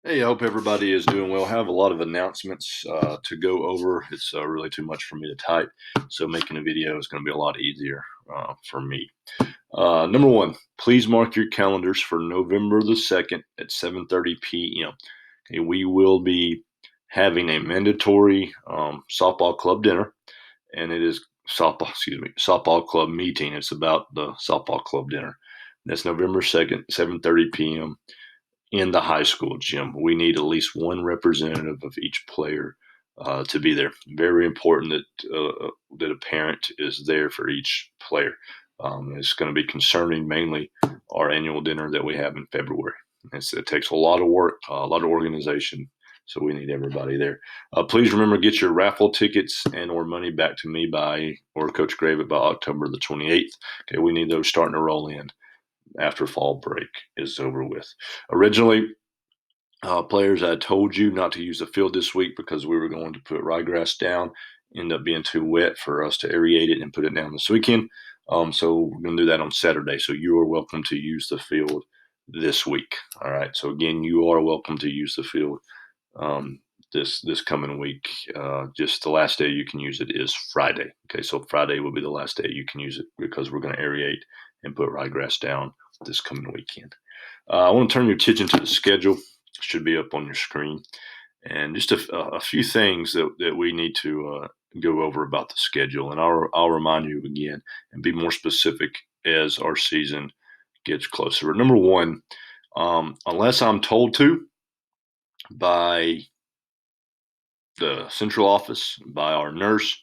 Hey, I hope everybody is doing well. I have a lot of announcements to go over. It's really too much for me to type, so making a video is going to be a lot easier for me. Number one, please mark your calendars for November the 2nd at 7:30 p.m. Okay, we will be having a mandatory softball club dinner, and it is softball club meeting. It's about the softball club dinner. That's November 2nd, 7:30 p.m. in the high school gym. We need at least one representative of each player to be there. Very important that a parent is there for each player. It's going to be concerning mainly our annual dinner that we have in February. It takes a lot of work, a lot of organization, so we need everybody there. Please remember, get your raffle tickets and or money back to me or Coach Gravett by October the 28th. Okay, we need those starting to roll in after fall break is over with. Originally, players, I told you not to use the field this week because we were going to put ryegrass down. Ended up being too wet for us to aerate it and put it down this weekend. So we're going to do that on Saturday. So you are welcome to use the field this week. All right. So again, you are welcome to use the field um, this coming week. Just the last day you can use it is Friday. Okay. So Friday will be the last day you can use it because we're going to aerate and put ryegrass down this coming weekend. I want to turn your attention to the schedule. It should be up on your screen. And just a few things that we need to go over about the schedule. And I'll remind you again and be more specific as our season gets closer. Number one, unless I'm told to by the central office, by our nurse,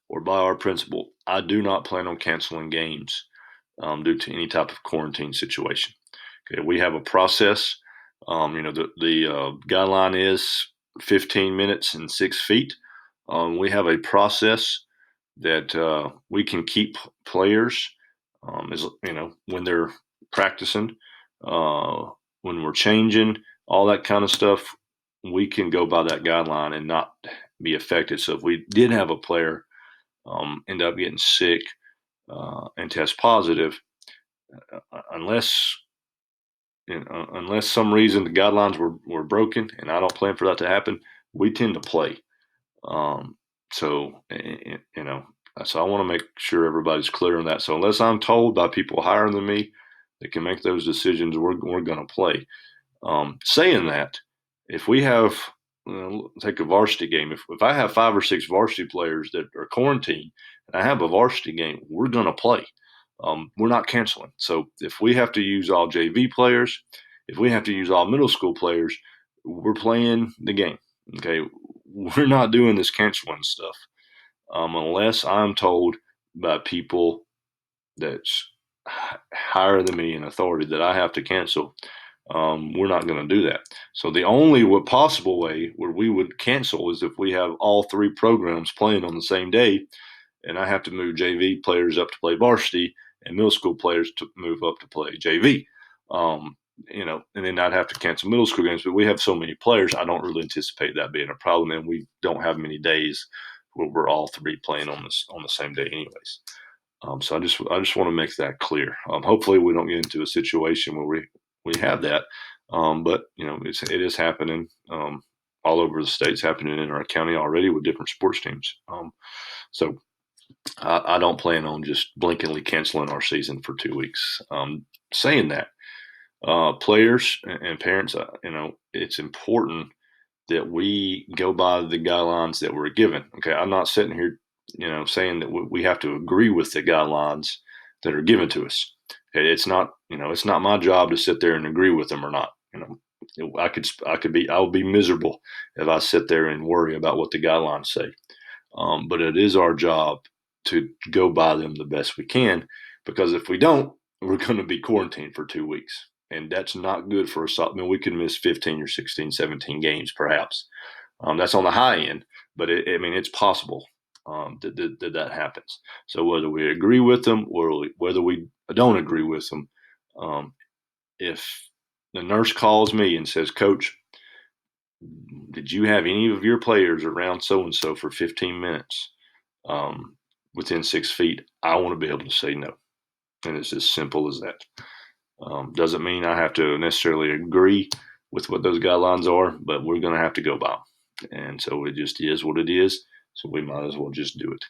or by our principal, I do not plan on canceling games due to any type of quarantine situation. Okay, we have a process. The guideline is 15 minutes and 6 feet. We have a process that we can keep players, as when they're practicing, uh, when we're changing, all that kind of stuff. We can go by that guideline and not be affected. So if we did have a player end up getting sick and test positive, unless unless some reason the guidelines were broken, and I don't plan for that to happen, we tend to play. Um, so you know, so I want to make sure everybody's clear on that. So unless I'm told by people higher than me that can make those decisions, we're going to play. Saying that, if we have take a varsity game, if I have 5 or 6 varsity players that are quarantined and I have a varsity game, we're going to play. We're not canceling. So if we have to use all JV players, if we have to use all middle school players, we're playing the game. Okay, we're not doing this canceling stuff unless I'm told by people that's higher than me in authority that I have to cancel. We're not going to do that. So the only possible way where we would cancel is if we have all 3 programs playing on the same day, and I have to move JV players up to play varsity and middle school players to move up to play JV. And then I'd have to cancel middle school games. But we have so many players, I don't really anticipate that being a problem, and we don't have many days where we're all 3 playing on the same day, anyways. So I just want to make that clear. Hopefully, we don't get into a situation where we have that. But it is happening all over the states, happening in our county already with different sports teams. So I don't plan on just blinkingly canceling our season for 2 weeks. Saying that, players and parents, it's important that we go by the guidelines that we're given. Okay, I'm not sitting here, saying that we have to agree with the guidelines that are given to us. It's not, it's not my job to sit there and agree with them or not. I would be miserable if I sit there and worry about what the guidelines say. But it is our job to go by them the best we can, because if we don't, we're going to be quarantined for 2 weeks. And that's not good for us. I mean, we could miss 15 or 16, 17 games, perhaps. That's on the high end, but it's possible that happens. So whether we agree with them or whether we don't agree with them, if the nurse calls me and says, "Coach, did you have any of your players around so and so for 15 minutes um, within 6 feet?" I want to be able to say no, and it's as simple as that. Doesn't mean I have to necessarily agree, with what those guidelines are, but we're going to have to go by them. And so it just is what it is. So we might as well just do it.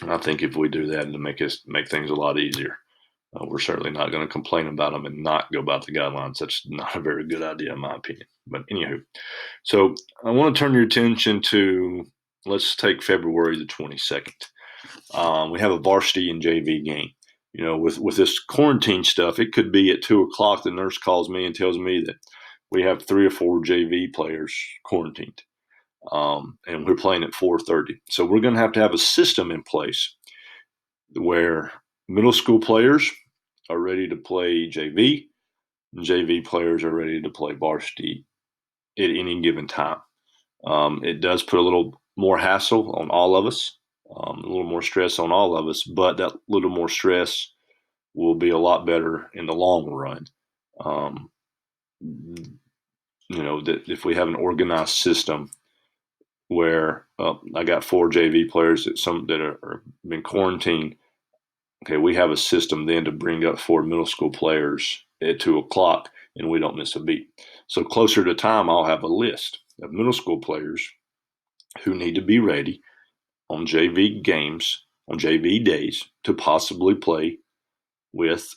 And I think if we do that, it'll make things a lot easier. We're certainly not going to complain about them and not go about the guidelines. That's not a very good idea, in my opinion. But anywho, so I want to turn your attention to, let's take February the 22nd. We have a varsity and JV game. With this quarantine stuff, it could be at 2 o'clock. The nurse calls me and tells me that we have 3 or 4 JV players quarantined, and we're playing at 4:30. So we're going to have a system in place where middle school players are ready to play JV, and JV players are ready to play varsity at any given time. It does put a little more hassle on all of us, a little more stress on all of us, but that little more stress will be a lot better in the long run. That if we have an organized system where I got 4 JV players that are been quarantined. Okay, we have a system then to bring up 4 middle school players at 2 o'clock, and we don't miss a beat. So closer to time, I'll have a list of middle school players who need to be ready on JV games, on JV days, to possibly play with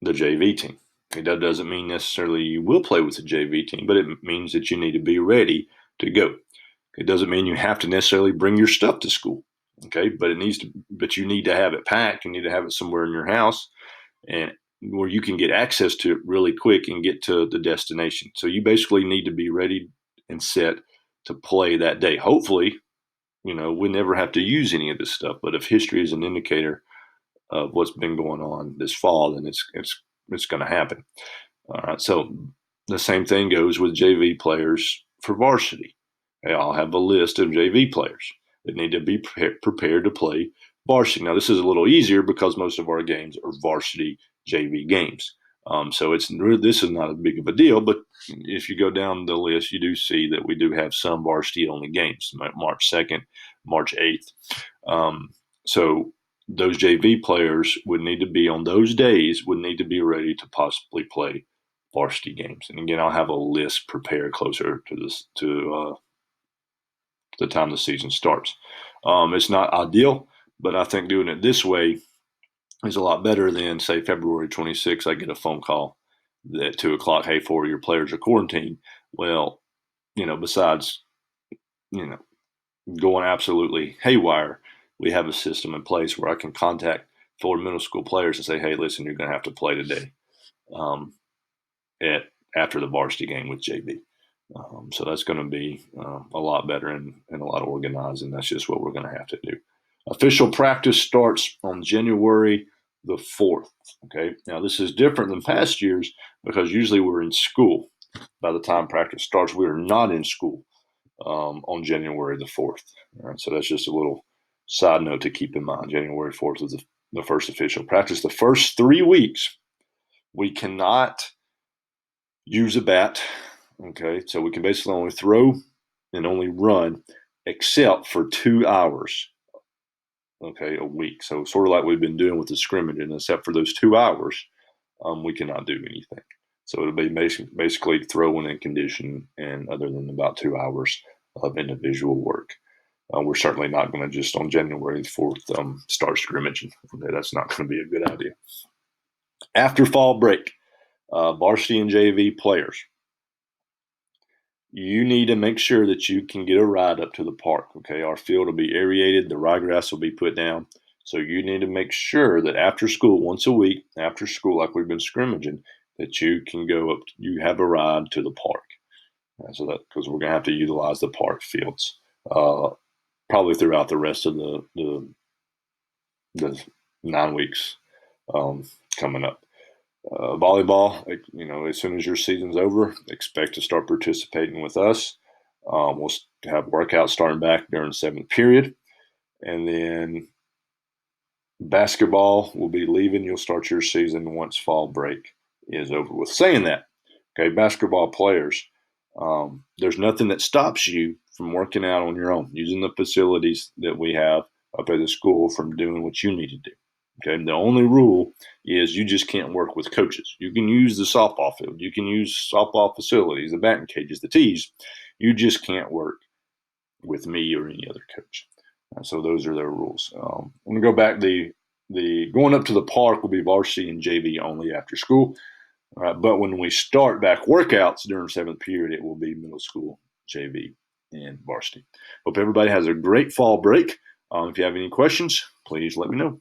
the JV team. That doesn't mean necessarily you will play with the JV team, but it means that you need to be ready to go. It doesn't mean you have to necessarily bring your stuff to school. Okay, but you need to have it packed. You need to have it somewhere in your house, and where you can get access to it really quick and get to the destination. So you basically need to be ready and set to play that day. Hopefully, we never have to use any of this stuff. But if history is an indicator of what's been going on this fall, then it's going to happen. All right. So the same thing goes with JV players for varsity. I'll have a list of JV players that need to be prepared to play varsity. Now, this is a little easier because most of our games are varsity JV games. So this is not as big of a deal, but if you go down the list, you do see that we do have some varsity only games, March 2nd, March 8th. So those JV players would need to be on those days, would need to be ready to possibly play varsity games. And again, I'll have a list prepared closer to the time the season starts. It's not ideal, but I think doing it this way is a lot better than, say, February 26th. I get a phone call at 2 o'clock. Hey, 4 of your players are quarantined. Well, besides, going absolutely haywire, we have a system in place where I can contact 4 middle school players and say, hey, listen, you're going to have to play today after the varsity game with JV. So that's going to be a lot better and a lot organized, and that's just what we're going to have to do. Official practice starts on January the 4th. Okay, now this is different than past years because usually we're in school by the time practice starts. We are not in school on January the 4th. All right, so that's just a little side note to keep in mind. January 4th is the first official practice. The first 3 weeks, we cannot use a bat. Okay, so we can basically only throw and only run except for 2 hours, okay, a week. So sort of like we've been doing with the scrimmage, and except for those 2 hours, we cannot do anything. So it'll be basically throwing and condition, and other than about 2 hours of individual work. We're certainly not going to just on January 4th start scrimmaging. Okay, that's not going to be a good idea. After fall break, varsity and JV players, you need to make sure that you can get a ride up to the park. Okay, our field will be aerated, the ryegrass will be put down. So you need to make sure that after school, once a week, after school, like we've been scrimmaging, that you can go up, you have a ride to the park. So that, because we're going to have to utilize the park fields probably throughout the rest of the 9 weeks coming up. Volleyball, as soon as your season's over, expect to start participating with us. We'll have workouts starting back during the 7th period. And then basketball will be leaving. You'll start your season once fall break is over with. Saying that, okay, basketball players, there's nothing that stops you from working out on your own, using the facilities that we have up at the school, from doing what you need to do. Okay, the only rule is you just can't work with coaches. You can use the softball field, you can use softball facilities, the batting cages, the tees. You just can't work with me or any other coach. So those are their rules. I'm gonna go back. The going up to the park will be varsity and JV only after school. But when we start back workouts during seventh period, it will be middle school, JV, and varsity. Hope everybody has a great fall break. If you have any questions, please let me know.